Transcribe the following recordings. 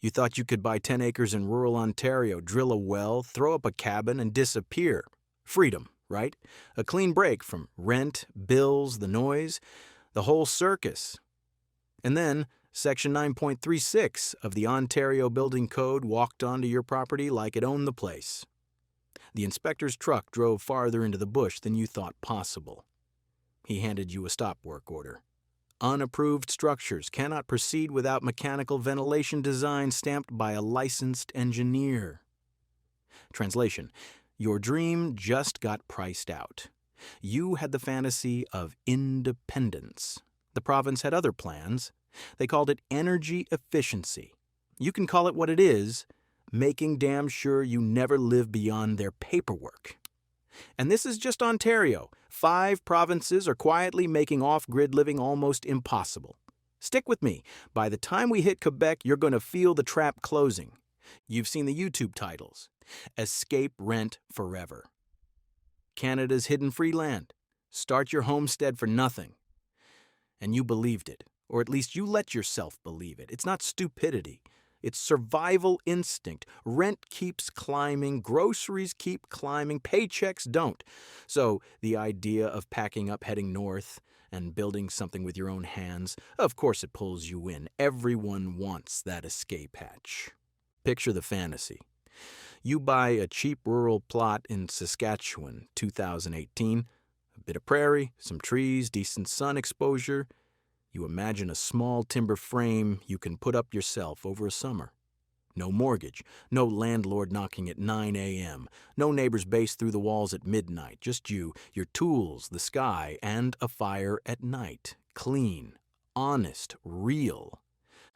You thought you could buy 10 acres in rural Ontario, drill a well, throw up a cabin, and disappear. Freedom, right? A clean break from rent, bills, the noise, the whole circus. And then, Section 9.36 of the Ontario Building Code walked onto your property like it owned the place. The inspector's truck drove farther into the bush than you thought possible. He handed you a stop work order. Unapproved structures cannot proceed without mechanical ventilation design stamped by a licensed engineer. Translation: your dream just got priced out. You had the fantasy of independence. The province had other plans. They called it energy efficiency. You can call it what it is, making damn sure you never live beyond their paperwork. And this is just Ontario. 5 provinces are quietly making off-grid living almost impossible. Stick with me. By the time we hit Quebec, you're going to feel the trap closing. You've seen the YouTube titles. Escape rent forever. Canada's hidden free land. Start your homestead for nothing. And you believed it. Or at least you let yourself believe it. It's not stupidity. It's survival instinct. Rent keeps climbing, groceries keep climbing, paychecks don't. So the idea of packing up, heading north, and building something with your own hands, of course it pulls you in. Everyone wants that escape hatch. Picture the fantasy. You buy a cheap rural plot in Saskatchewan, 2018, a bit of prairie, some trees, decent sun exposure. You imagine a small timber frame you can put up yourself over a summer. No mortgage, no landlord knocking at 9 a.m., no neighbors based through the walls at midnight, just you, your tools, the sky, and a fire at night. Clean, honest, real.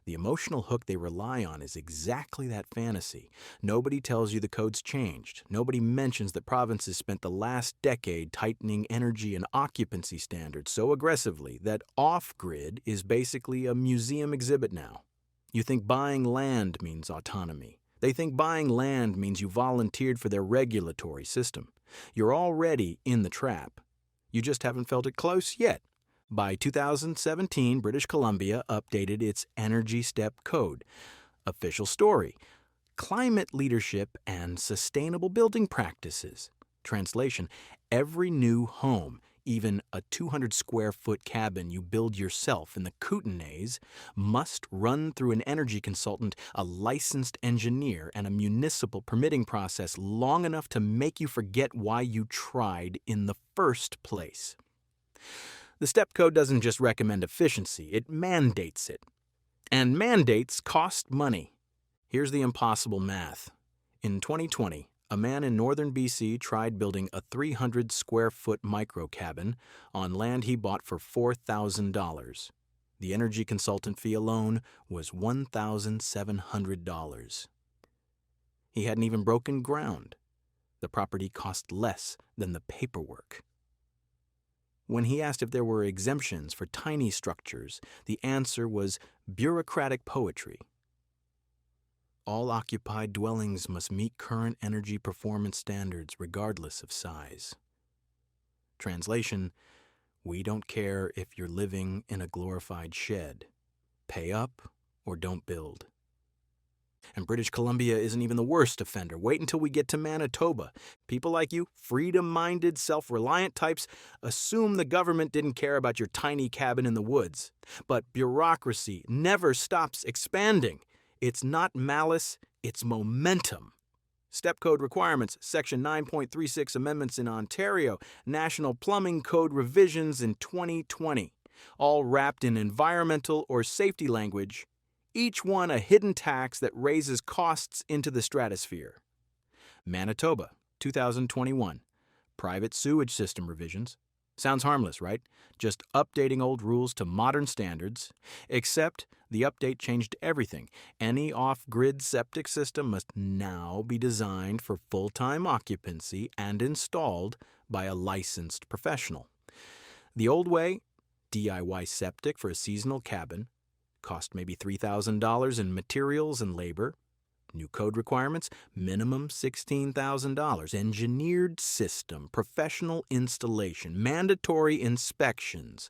The emotional hook they rely on is exactly that fantasy. Nobody tells you the code's changed. Nobody mentions that provinces spent the last decade tightening energy and occupancy standards so aggressively that off-grid is basically a museum exhibit now. You think buying land means autonomy. They think buying land means you volunteered for their regulatory system. You're already in the trap. You just haven't felt it close yet. By 2017, British Columbia updated its Energy Step Code. Official story: climate leadership and sustainable building practices. Translation: every new home, even a 200-square-foot cabin you build yourself in the Kootenays, must run through an energy consultant, a licensed engineer, and a municipal permitting process long enough to make you forget why you tried in the first place. The STEP code doesn't just recommend efficiency, it mandates it. And mandates cost money. Here's the impossible math. In 2020, a man in northern BC tried building a 300-square-foot micro cabin on land he bought for $4,000. The energy consultant fee alone was $1,700. He hadn't even broken ground. The property cost less than the paperwork. When he asked if there were exemptions for tiny structures, the answer was bureaucratic poetry. All occupied dwellings must meet current energy performance standards regardless of size. Translation: we don't care if you're living in a glorified shed. Pay up or don't build. And British Columbia isn't even the worst offender. Wait until we get to Manitoba. People like you, freedom-minded, self-reliant types, assume the government didn't care about your tiny cabin in the woods. But bureaucracy never stops expanding. It's not malice, it's momentum. Step Code requirements, Section 9.36 amendments in Ontario, National Plumbing Code revisions in 2020, all wrapped in environmental or safety language, each one a hidden tax that raises costs into the stratosphere. Manitoba, 2021, private sewage system revisions. Sounds harmless, right? Just updating old rules to modern standards, except the update changed everything. Any off-grid septic system must now be designed for full-time occupancy and installed by a licensed professional. The old way, DIY septic for a seasonal cabin, cost maybe $3,000 in materials and labor. New code requirements, minimum $16,000. Engineered system, professional installation, mandatory inspections.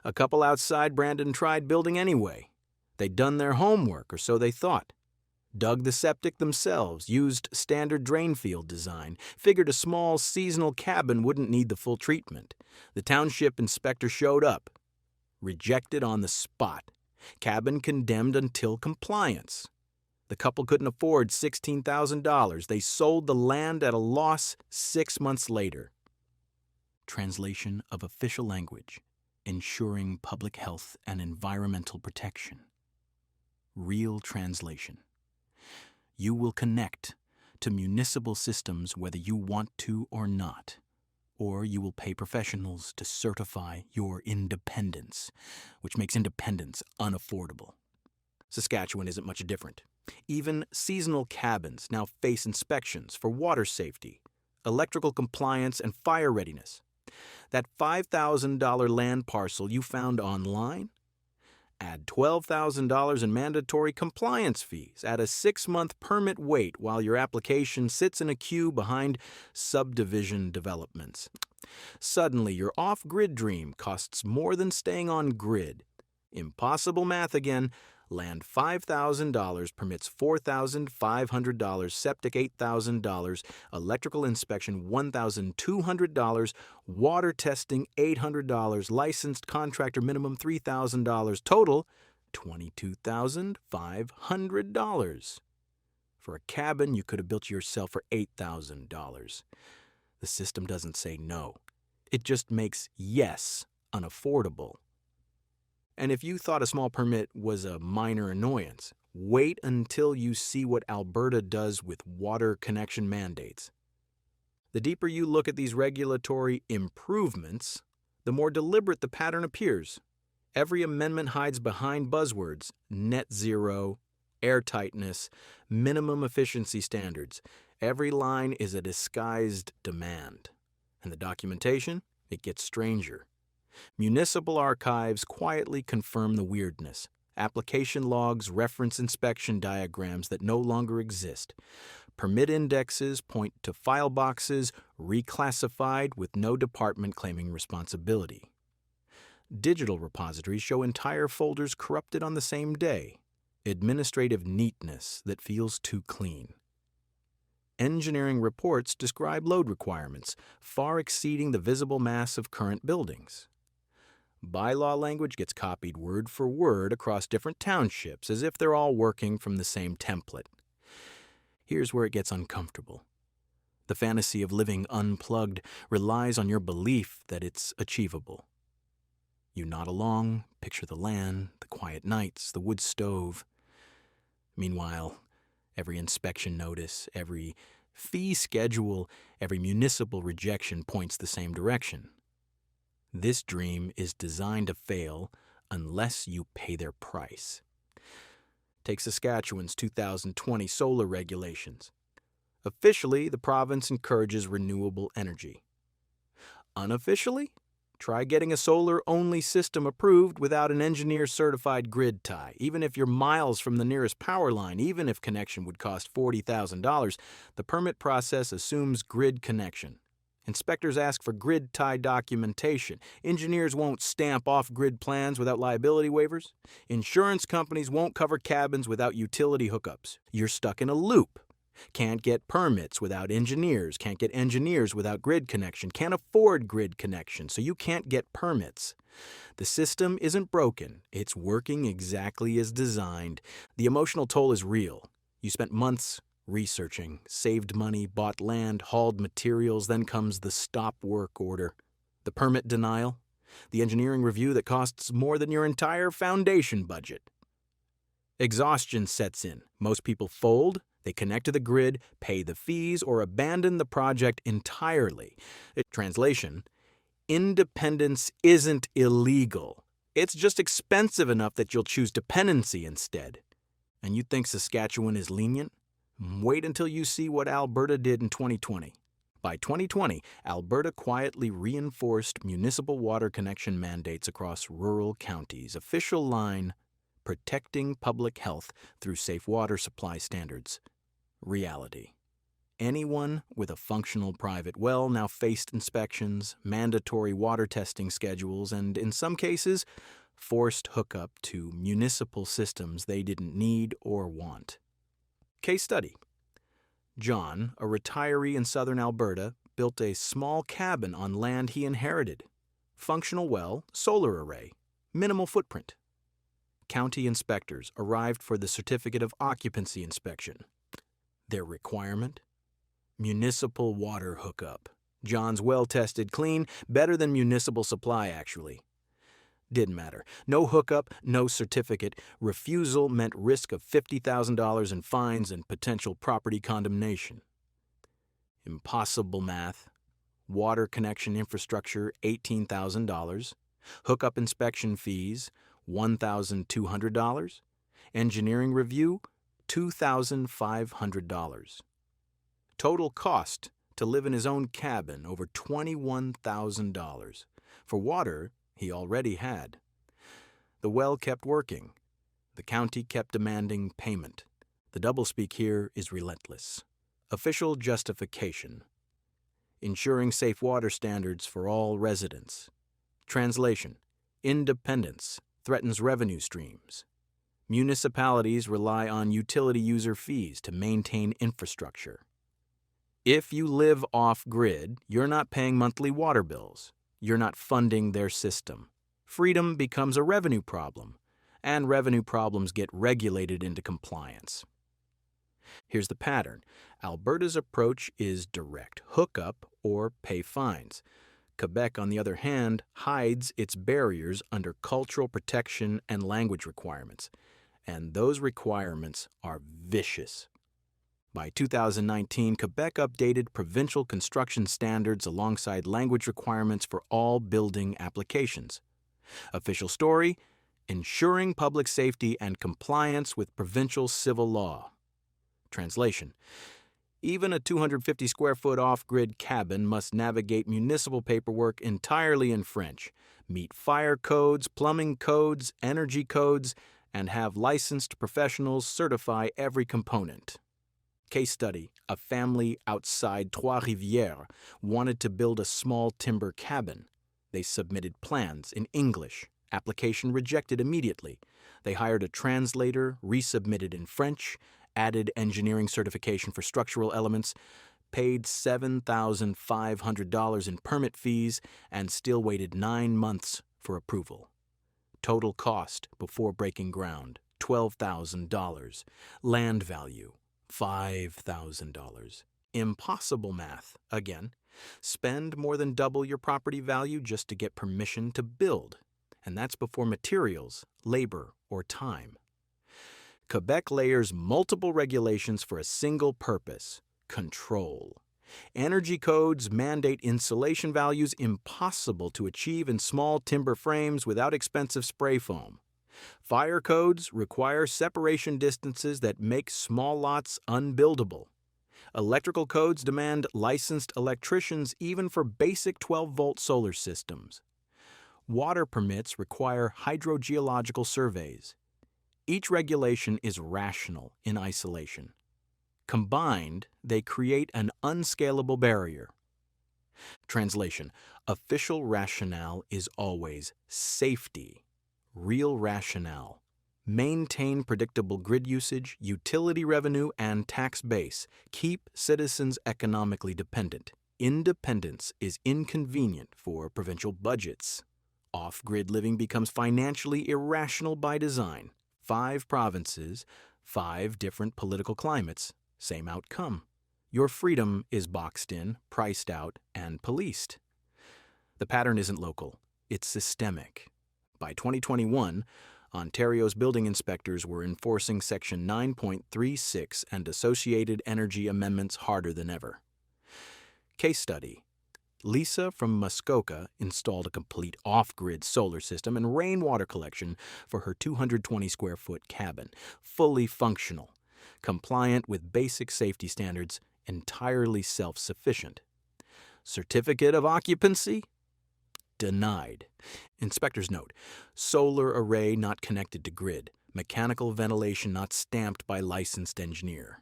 A couple outside Brandon tried building anyway. They'd done their homework, or so they thought. Dug the septic themselves, used standard drain field design, figured a small seasonal cabin wouldn't need the full treatment. The township inspector showed up. Rejected on the spot. Cabin condemned until compliance. The couple couldn't afford $16,000. They sold the land at a loss 6 months later. Translation of official language, ensuring public health and environmental protection. Real translation. You will connect to municipal systems whether you want to or not, or you will pay professionals to certify your independence, which makes independence unaffordable. Saskatchewan isn't much different. Even seasonal cabins now face inspections for water safety, electrical compliance, and fire readiness. That $5,000 land parcel you found online? Add $12,000 in mandatory compliance fees. Add a 6-month permit wait while your application sits in a queue behind subdivision developments. Suddenly, your off-grid dream costs more than staying on grid. Impossible math again. Land $5,000, permits $4,500, septic $8,000, electrical inspection $1,200, water testing $800, licensed contractor minimum $3,000, total $22,500. For a cabin you could have built yourself for $8,000. The system doesn't say no. It just makes yes unaffordable. And if you thought a small permit was a minor annoyance, wait until you see what Alberta does with water connection mandates. The deeper you look at these regulatory improvements, the more deliberate the pattern appears. Every amendment hides behind buzzwords: net zero, airtightness, minimum efficiency standards. Every line is a disguised demand. And the documentation? It gets stranger. Municipal archives quietly confirm the weirdness. Application logs reference inspection diagrams that no longer exist. Permit indexes point to file boxes reclassified with no department claiming responsibility. Digital repositories show entire folders corrupted on the same day. Administrative neatness that feels too clean. Engineering reports describe load requirements far exceeding the visible mass of current buildings. Bylaw language gets copied word for word across different townships as if they're all working from the same template. Here's where it gets uncomfortable. The fantasy of living unplugged relies on your belief that it's achievable. You nod along, picture the land, the quiet nights, the wood stove. Meanwhile, every inspection notice, every fee schedule, every municipal rejection points the same direction. This dream is designed to fail unless you pay their price. Take Saskatchewan's 2020 solar regulations. Officially, the province encourages renewable energy. Unofficially, try getting a solar-only system approved without an engineer-certified grid tie. Even if you're miles from the nearest power line, even if connection would cost $40,000, the permit process assumes grid connection. Inspectors ask for grid tie documentation. Engineers won't stamp off-grid plans without liability waivers. Insurance companies won't cover cabins without utility hookups. You're stuck in a loop. Can't get permits without engineers. Can't get engineers without grid connection. Can't afford grid connection, so you can't get permits. The system isn't broken. It's working exactly as designed. The emotional toll is real. You spent months researching, saved money, bought land, hauled materials, then comes the stop work order, the permit denial, the engineering review that costs more than your entire foundation budget. Exhaustion sets in. Most people fold, they connect to the grid, pay the fees, or abandon the project entirely. Translation: independence isn't illegal. It's just expensive enough that you'll choose dependency instead. And you think Saskatchewan is lenient? Wait until you see what Alberta did in 2020. By 2020, Alberta quietly reinforced municipal water connection mandates across rural counties. Official line: protecting public health through safe water supply standards. Reality: anyone with a functional private well now faced inspections, mandatory water testing schedules, and, in some cases, forced hookup to municipal systems they didn't need or want. Case study. John, a retiree in southern Alberta, built a small cabin on land he inherited. Functional well, solar array, minimal footprint. County inspectors arrived for the certificate of occupancy inspection. Their requirement? Municipal water hookup. John's well tested, clean, better than municipal supply actually. Didn't matter. No hookup, no certificate. Refusal meant risk of $50,000 in fines and potential property condemnation. Impossible math. Water connection infrastructure, $18,000. Hookup inspection fees, $1,200. Engineering review, $2,500. Total cost to live in his own cabin, over $21,000. For water, he already had. The well kept working. The county kept demanding payment. The doublespeak here is relentless. Official justification. Ensuring safe water standards for all residents. Translation. Independence threatens revenue streams. Municipalities rely on utility user fees to maintain infrastructure. If you live off-grid, you're not paying monthly water bills. You're not funding their system. Freedom becomes a revenue problem, and revenue problems get regulated into compliance. Here's the pattern. Alberta's approach is direct: hook up or pay fines. Quebec, on the other hand, hides its barriers under cultural protection and language requirements, and those requirements are vicious. By 2019, Quebec updated provincial construction standards alongside language requirements for all building applications. Official story: ensuring public safety and compliance with provincial civil law. Translation: even a 250-square-foot off-grid cabin must navigate municipal paperwork entirely in French, meet fire codes, plumbing codes, energy codes, and have licensed professionals certify every component. Case study: a family outside Trois-Rivières wanted to build a small timber cabin. They submitted plans in English. Application rejected immediately. They hired a translator, resubmitted in French, added engineering certification for structural elements, paid $7,500 in permit fees, and still waited 9 months for approval. Total cost before breaking ground, $12,000. Land value, $5,000. Impossible math, again. Spend more than double your property value just to get permission to build. And that's before materials, labor, or time. Quebec layers multiple regulations for a single purpose: control. Energy codes mandate insulation values impossible to achieve in small timber frames without expensive spray foam. Fire codes require separation distances that make small lots unbuildable. Electrical codes demand licensed electricians even for basic 12-volt solar systems. Water permits require hydrogeological surveys. Each regulation is rational in isolation. Combined, they create an unscalable barrier. Translation: official rationale is always safety. Real rationale: maintain predictable grid usage, utility revenue, and tax base. Keep citizens economically dependent. Independence is inconvenient for provincial budgets. Off-grid living becomes financially irrational by design. 5 provinces, 5 different political climates, same outcome. Your freedom is boxed in, priced out, and policed. The pattern isn't local, it's systemic. By 2021, Ontario's building inspectors were enforcing Section 9.36 and associated energy amendments harder than ever. Case study: Lisa from Muskoka installed a complete off-grid solar system and rainwater collection for her 220-square-foot cabin, fully functional, compliant with basic safety standards, entirely self-sufficient. Certificate of occupancy? Denied. Inspectors note: solar array not connected to grid, mechanical ventilation not stamped by licensed engineer.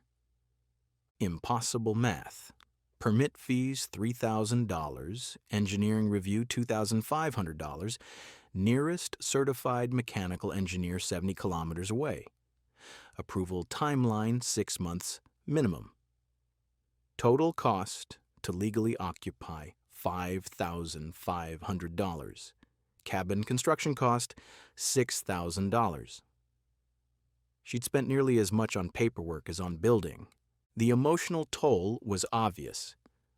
Impossible math. Permit fees $3,000, engineering review $2,500, nearest certified mechanical engineer 70 kilometers away. Approval timeline 6 months minimum. Total cost to legally occupy $5,500. Cabin construction cost $6,000. She'd spent nearly as much on paperwork as on building. The emotional toll was obvious.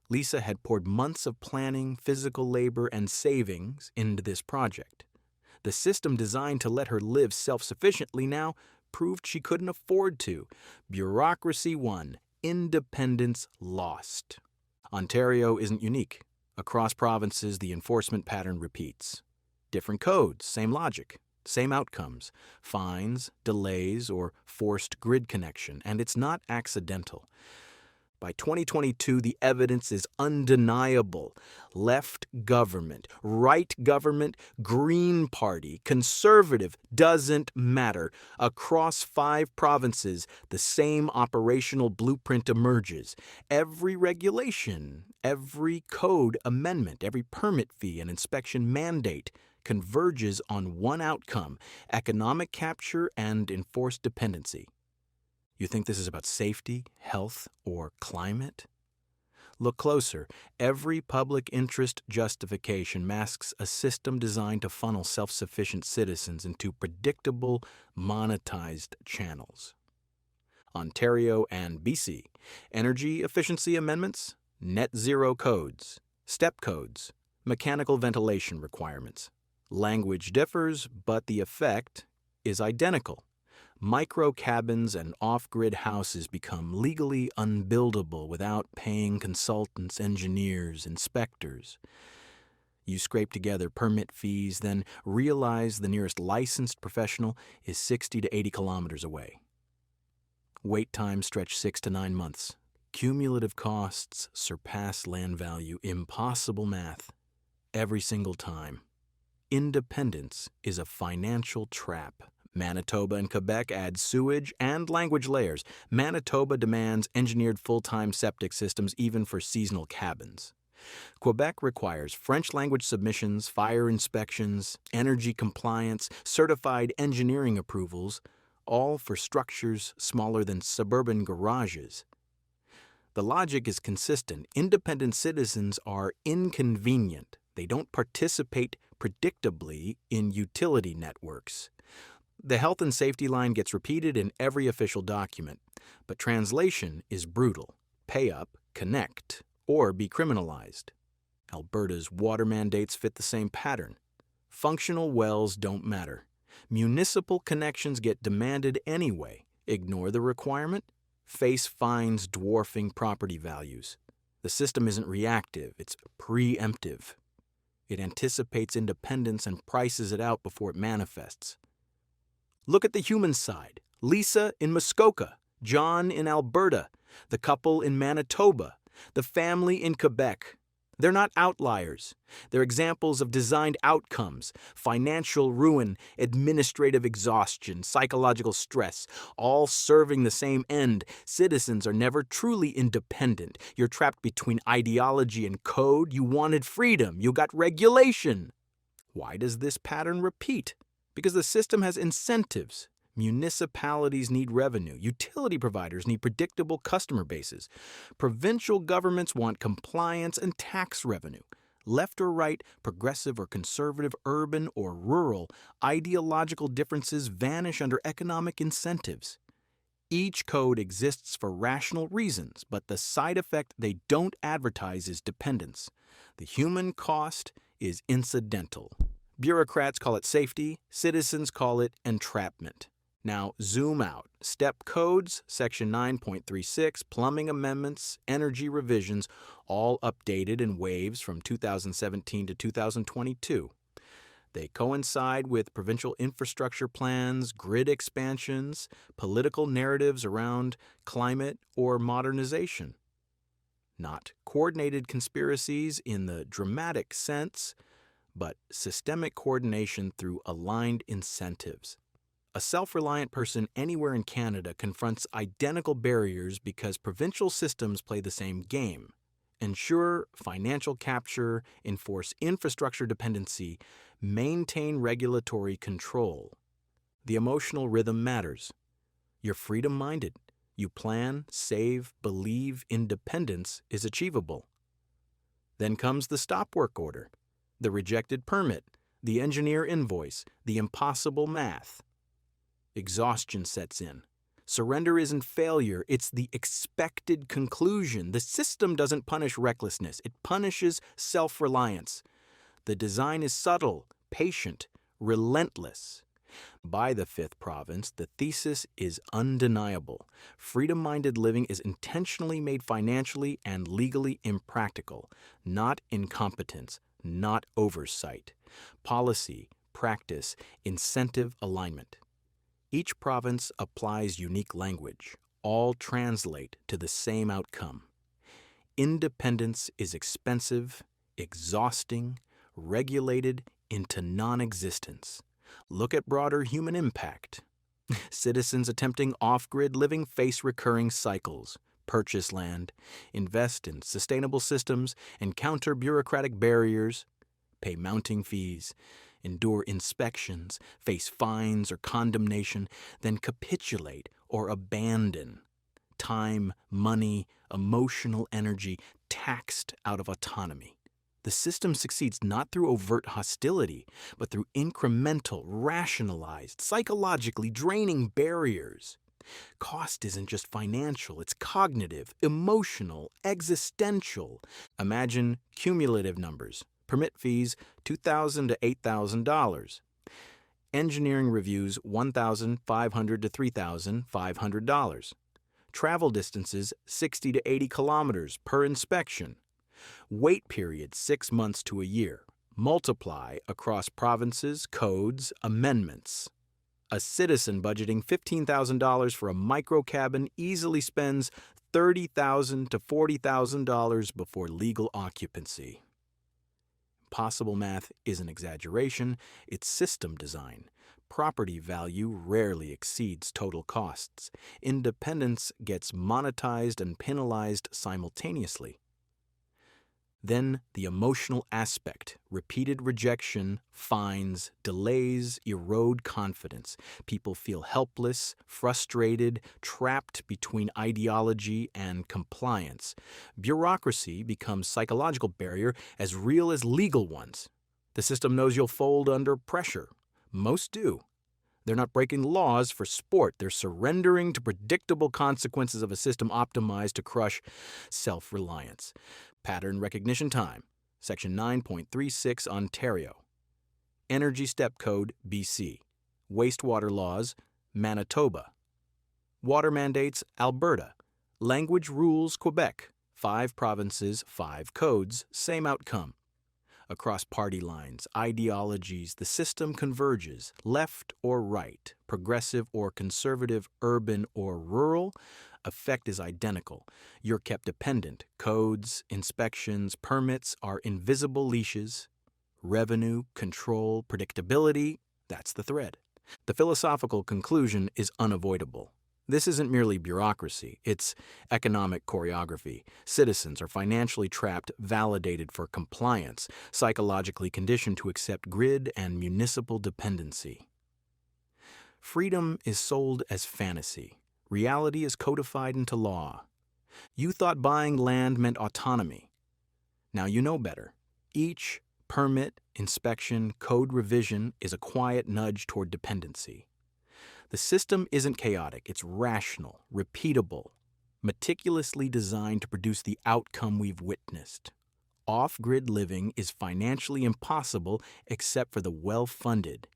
Lisa had poured months of planning, physical labor, and savings into this project. The system designed to let her live self-sufficiently now proved she couldn't afford to. Bureaucracy won. Independence lost. Ontario isn't unique. Across provinces, the enforcement pattern repeats. Different codes, same logic, same outcomes, fines, delays, or forced grid connection, and it's not accidental. By 2022, the evidence is undeniable. Left government, right government, Green Party, conservative, doesn't matter. Across 5 provinces, the same operational blueprint emerges. Every regulation, every code amendment, every permit fee and inspection mandate converges on one outcome: economic capture and enforced dependency. You think this is about safety, health, or climate? Look closer. Every public interest justification masks a system designed to funnel self-sufficient citizens into predictable, monetized channels. Ontario and BC. Energy efficiency amendments, net zero codes, step codes, mechanical ventilation requirements. Language differs, but the effect is identical. Micro cabins and off-grid houses become legally unbuildable without paying consultants, engineers, inspectors. You scrape together permit fees, then realize the nearest licensed professional is 60 to 80 kilometers away. Wait times stretch 6 to 9 months. Cumulative costs surpass land value. Impossible math. Every single time. Independence is a financial trap. Manitoba and Quebec add sewage and language layers. Manitoba demands engineered full-time septic systems even for seasonal cabins. Quebec requires French language submissions, fire inspections, energy compliance, certified engineering approvals, all for structures smaller than suburban garages. The logic is consistent. Independent citizens are inconvenient. They don't participate predictably in utility networks. The health and safety line gets repeated in every official document, but translation is brutal. Pay up, connect, or be criminalized. Alberta's water mandates fit the same pattern. Functional wells don't matter. Municipal connections get demanded anyway. Ignore the requirement, face fines dwarfing property values. The system isn't reactive, it's preemptive. It anticipates independence and prices it out before it manifests. Look at the human side. Lisa in Muskoka, John in Alberta, the couple in Manitoba, the family in Quebec. They're not outliers. They're examples of designed outcomes: financial ruin, administrative exhaustion, psychological stress, all serving the same end. Citizens are never truly independent. You're trapped between ideology and code. You wanted freedom. You got regulation. Why does this pattern repeat? Because the system has incentives. Municipalities need revenue. Utility providers need predictable customer bases. Provincial governments want compliance and tax revenue. Left or right, progressive or conservative, urban or rural, ideological differences vanish under economic incentives. Each code exists for rational reasons, but the side effect they don't advertise is dependence. The human cost is incidental. Bureaucrats call it safety, citizens call it entrapment. Now zoom out. Step codes, Section 9.36, plumbing amendments, energy revisions, all updated in waves from 2017 to 2022. They coincide with provincial infrastructure plans, grid expansions, political narratives around climate or modernization. Not coordinated conspiracies in the dramatic sense, but systemic coordination through aligned incentives. A self-reliant person anywhere in Canada confronts identical barriers because provincial systems play the same game. Ensure financial capture, enforce infrastructure dependency, maintain regulatory control. The emotional rhythm matters. You're freedom-minded. You plan, save, believe independence is achievable. Then comes the stop work order, the rejected permit, the engineer invoice, the impossible math. Exhaustion sets in. Surrender isn't failure, it's the expected conclusion. The system doesn't punish recklessness, it punishes self-reliance. The design is subtle, patient, relentless. By the fifth province, the thesis is undeniable. Freedom-minded living is intentionally made financially and legally impractical, not incompetence, not oversight. Policy, practice, incentive alignment. Each province applies unique language. All translate to the same outcome. Independence is expensive, exhausting, regulated into non-existence. Look at broader human impact. Citizens attempting off-grid living face recurring cycles. Purchase land, invest in sustainable systems, encounter bureaucratic barriers, pay mounting fees, endure inspections, face fines or condemnation, then capitulate or abandon. Time, money, emotional energy taxed out of autonomy. The system succeeds not through overt hostility, but through incremental, rationalized, psychologically draining barriers. Cost isn't just financial, it's cognitive, emotional, existential. Imagine cumulative numbers. Permit fees, $2,000 to $8,000. Engineering reviews, $1,500 to $3,500. Travel distances, 60 to 80 kilometers per inspection. Wait period, 6 months to a year. Multiply across provinces, codes, amendments. A citizen budgeting $15,000 for a micro cabin easily spends $30,000 to $40,000 before legal occupancy. Impossible math isn't exaggeration, it's system design. Property value rarely exceeds total costs. Independence gets monetized and penalized simultaneously. Then the emotional aspect. Repeated rejection, fines, delays erode confidence. People feel helpless, frustrated, trapped between ideology and compliance. Bureaucracy becomes psychological barrier as real as legal ones. The system knows you'll fold under pressure. Most do. They're not breaking laws for sport. They're surrendering to predictable consequences of a system optimized to crush self-reliance. Pattern recognition time. Section 9.36 Ontario. Energy Step Code BC. Wastewater laws Manitoba. Water mandates Alberta. Language rules Quebec. 5 provinces, 5 codes, same outcome. Across party lines, ideologies, the system converges, left or right, progressive or conservative, urban or rural. Effect is identical. You're kept dependent. Codes, inspections, permits are invisible leashes. Revenue, control, predictability, that's the thread. The philosophical conclusion is unavoidable. This isn't merely bureaucracy, it's economic choreography. Citizens are financially trapped, validated for compliance, psychologically conditioned to accept grid and municipal dependency. Freedom is sold as fantasy. Reality is codified into law. You thought buying land meant autonomy. Now you know better. Each permit, inspection, code revision is a quiet nudge toward dependency. The system isn't chaotic, it's rational, repeatable, meticulously designed to produce the outcome we've witnessed. Off-grid living is financially impossible except for the well-funded.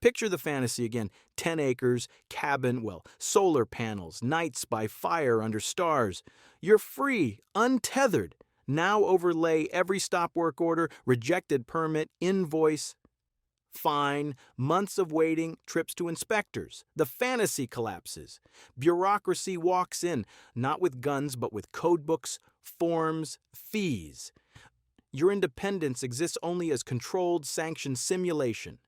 Picture the fantasy again, 10 acres, cabin, solar panels, nights by fire under stars. You're free, untethered. Now overlay every stop work order, rejected permit, invoice, fine, months of waiting, trips to inspectors. The fantasy collapses. Bureaucracy walks in, not with guns, but with codebooks, forms, fees. Your independence exists only as controlled, sanctioned simulation.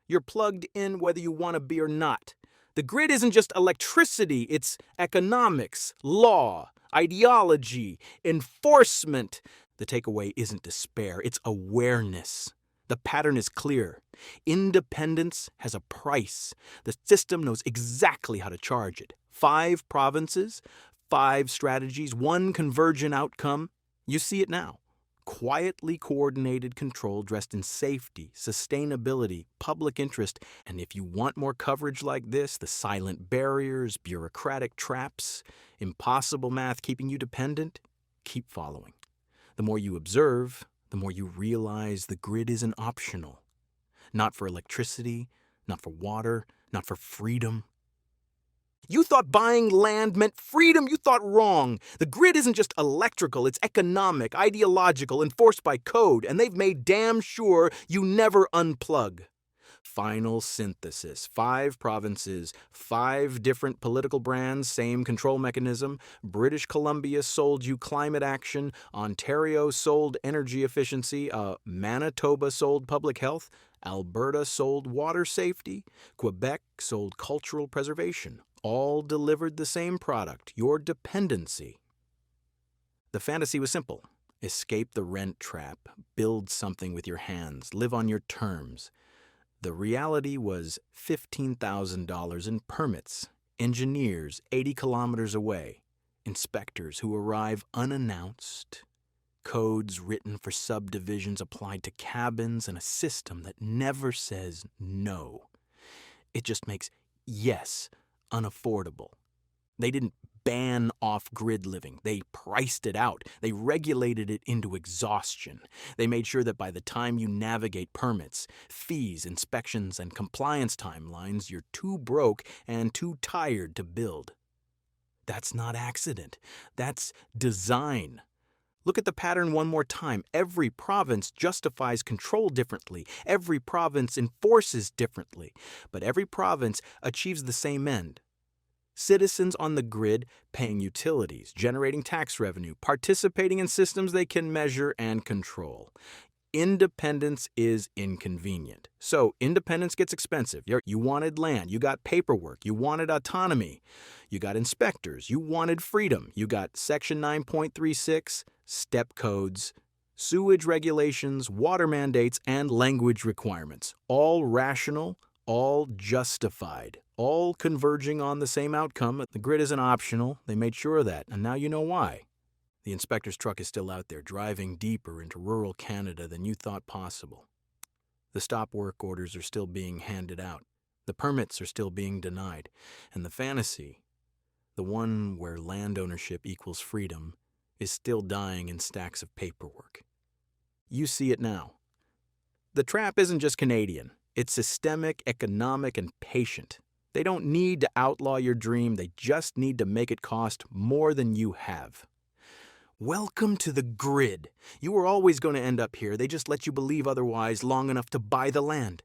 You're plugged in whether you want to be or not. The grid isn't just electricity, it's economics, law, ideology, enforcement. The takeaway isn't despair, it's awareness. The pattern is clear. Independence has a price. The system knows exactly how to charge it. 5 provinces, 5 strategies, 1 convergent outcome. You see it now. Quietly coordinated control dressed in safety, sustainability, public interest, and if you want more coverage like this, the silent barriers, bureaucratic traps, impossible math keeping you dependent, keep following. The more you observe, the more you realize the grid isn't optional. Not for electricity, not for water, not for freedom. You thought buying land meant freedom. You thought wrong. The grid isn't just electrical, it's economic, ideological, enforced by code, and they've made damn sure you never unplug. Final synthesis. 5 provinces, 5 different political brands, same control mechanism. British Columbia sold you climate action. Ontario sold energy efficiency. Manitoba sold public health. Alberta sold water safety. Quebec sold cultural preservation. All delivered the same product, your dependency. The fantasy was simple. Escape the rent trap, build something with your hands, live on your terms. The reality was $15,000 in permits, engineers 80 kilometers away, inspectors who arrive unannounced, codes written for subdivisions applied to cabins, and a system that never says no. It just makes yes unaffordable. They didn't ban off-grid living. They priced it out. They regulated it into exhaustion. They made sure that by the time you navigate permits, fees, inspections, and compliance timelines, you're too broke and too tired to build. That's not accident. That's design. Look at the pattern one more time. Every province justifies control differently. Every province enforces differently. But every province achieves the same end. Citizens on the grid paying utilities, generating tax revenue, participating in systems they can measure and control. Independence is inconvenient. So independence gets expensive. You wanted land. You got paperwork. You wanted autonomy. You got inspectors. You wanted freedom. You got Section 9.36, step codes, sewage regulations, water mandates, and language requirements. All rational, all justified, all converging on the same outcome. The grid isn't optional. They made sure of that, and now you know why. The inspector's truck is still out there, driving deeper into rural Canada than you thought possible. The stop work orders are still being handed out. The permits are still being denied. And the fantasy, the one where land ownership equals freedom, is still dying in stacks of paperwork. You see it now. The trap isn't just Canadian. It's systemic, economic, and patient. They don't need to outlaw your dream. They just need to make it cost more than you have. Welcome to the grid. You were always going to end up here. They just let you believe otherwise long enough to buy the land.